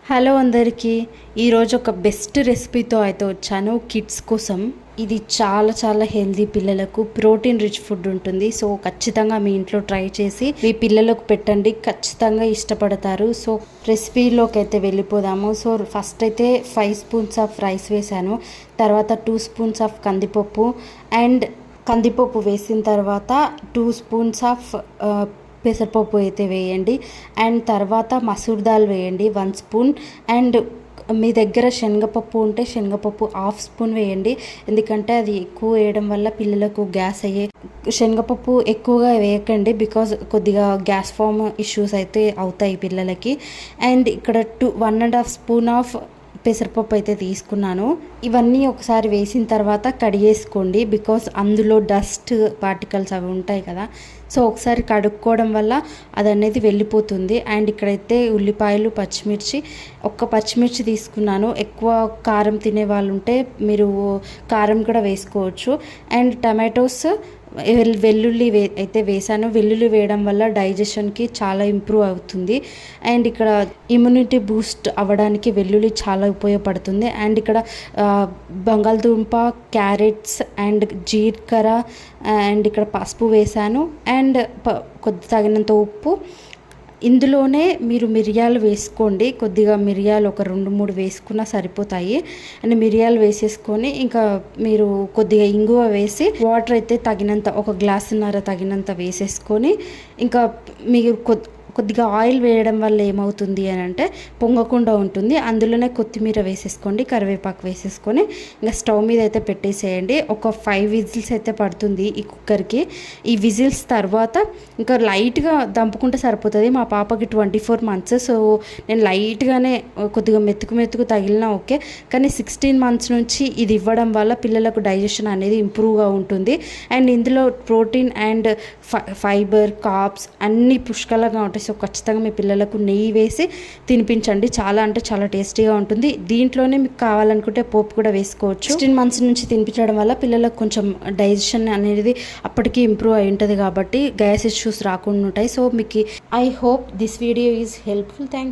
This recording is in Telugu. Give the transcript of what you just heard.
హలో అందరికీ ఈరోజు ఒక బెస్ట్ రెసిపీతో అయితే వచ్చాను కిడ్స్ కోసం. ఇది చాలా హెల్దీ, పిల్లలకు ప్రోటీన్ రిచ్ ఫుడ్ ఉంటుంది. సో ఖచ్చితంగా మీ ఇంట్లో ట్రై చేసి మీ పిల్లలకు పెట్టండి, ఖచ్చితంగా ఇష్టపడతారు. సో రెసిపీలోకి అయితే వెళ్ళిపోదాము. సో ఫస్ట్ అయితే 5 స్పూన్స్ ఆఫ్ రైస్ వేసాను, తర్వాత 2 స్పూన్స్ ఆఫ్ కందిపప్పు అండ్ కందిపప్పు వేసిన తర్వాత 2 స్పూన్స్ ఆఫ్ పెసరపప్పు అయితే వేయండి. అండ్ తర్వాత మసూర్ దాల్ వేయండి 1 స్పూన్. అండ్ మీ దగ్గర శనగపప్పు ఉంటే శనగపప్పు 1/2 స్పూన్ వేయండి, ఎందుకంటే అది ఎక్కువ వేయడం వల్ల పిల్లలకు గ్యాస్ అయ్యే. శనగపప్పు ఎక్కువగా వేయకండి, బికాజ్ కొద్దిగా గ్యాస్ ఫామ్ ఇష్యూస్ అయితే అవుతాయి పిల్లలకి. అండ్ ఇక్కడ 1.5 స్పూన్ ఆఫ్ పెసరపప్పు అయితే తీసుకున్నాను. ఇవన్నీ ఒకసారి వేసిన తర్వాత కడిగేసుకోండి, బికాస్ అందులో డస్ట్ పార్టికల్స్ అవి ఉంటాయి కదా. సో ఒకసారి కడుక్కోవడం వల్ల అది అనేది వెళ్ళిపోతుంది. అండ్ ఇక్కడైతే ఉల్లిపాయలు, పచ్చిమిర్చి, ఒక్క పచ్చిమిర్చి తీసుకున్నాను. ఎక్కువ కారం తినే వాళ్ళు ఉంటే మీరు కారం కూడా వేసుకోవచ్చు. అండ్ టమాటోస్, వెల్లుల్లి అయితే వేసాను. వెల్లుల్లి వేయడం వల్ల డైజెషన్కి చాలా ఇంప్రూవ్ అవుతుంది. అండ్ ఇక్కడ ఇమ్యూనిటీ బూస్ట్ అవ్వడానికి వెల్లుల్లి చాలా ఉపయోగపడుతుంది. అండ్ ఇక్కడ బంగాళదుంప, క్యారెట్స్ అండ్ జీలకర్ర అండ్ ఇక్కడ పసుపు వేసాను. అండ్ కొద్ది తగినంత ఉప్పు. ఇందులోనే మీరు మిరియాలు వేసుకోండి, కొద్దిగా మిరియాలు ఒక 2-3 వేసుకున్నా సరిపోతాయి. అండ్ మిరియాలు వేసేసుకొని ఇంకా మీరు కొద్దిగా ఇంగువ వేసి వాటర్ అయితే తగినంత, 1 గ్లాసున్నర తగినంత వేసేసుకొని ఇంకా మీరు కొద్దిగా ఆయిల్ వేయడం వల్ల ఏమవుతుంది అని అంటే పొంగకుండా ఉంటుంది. అందులోనే కొత్తిమీర వేసేసుకోండి, కరివేపాకు వేసేసుకొని ఇంకా స్టవ్ మీద అయితే పెట్టేసేయండి. ఒక 5 విజిల్స్ అయితే పడుతుంది ఈ కుక్కర్కి. ఈ విజిల్స్ తర్వాత ఇంకా లైట్గా దంపుకుంటే సరిపోతుంది. మా పాపకి 24 మంత్స్, సో నేను లైట్గానే కొద్దిగా మెతుకు తగిలినా ఓకే, కానీ 16 మంత్స్ నుంచి ఇది ఇవ్వడం వల్ల పిల్లలకు డైజెషన్ అనేది ఇంప్రూవ్గా ఉంటుంది. అండ్ ఇందులో ప్రోటీన్ అండ్ ఫైబర్, కార్బ్స్ అన్నీ పుష్కలంగా ఉంటాయి. సో ఖచ్చితంగా మీ పిల్లలకు నెయ్యి వేసి తినిపించండి, చాలా అంటే చాలా టేస్టీగా ఉంటుంది. దీంట్లోనే మీకు కావాలనుకుంటే పోపు కూడా వేసుకోవచ్చు. 16 మంత్స్ నుంచి తినిపించడం వల్ల పిల్లలకు కొంచెం డైజెషన్ అనేది అప్పటికి ఇంప్రూవ్ అయి ఉంటుంది, కాబట్టి గ్యాస్ ఇష్యూస్ రాకుండా ఉంటాయి. సో మీకు I hope this video is helpful. Thank you.